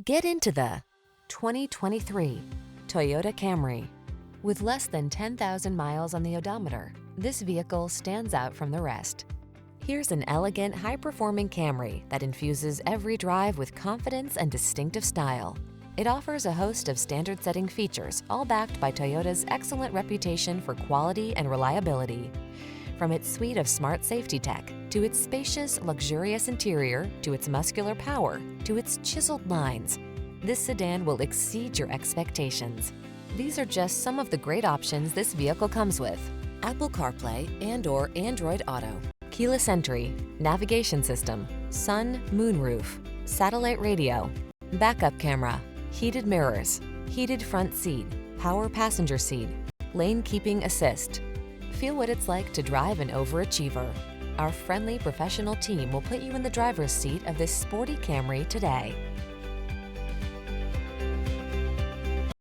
Get into the 2023 Toyota Camry. With less than 10,000 miles on the odometer, this vehicle stands out from the rest. Here's an elegant, high-performing Camry that infuses every drive with confidence and distinctive style. It offers a host of standard-setting features, all backed by Toyota's excellent reputation for quality and reliability. From its suite of smart safety tech, to its spacious, luxurious interior, to its muscular power, to its chiseled lines, this sedan will exceed your expectations. These are just some of the great options this vehicle comes with: Apple CarPlay and/or Android Auto, keyless entry, navigation system, sun, moonroof, satellite radio, backup camera, heated mirrors, heated front seat, power passenger seat, lane keeping assist. Feel what it's like to drive an overachiever. Our friendly professional team will put you in the driver's seat of this sporty Camry today.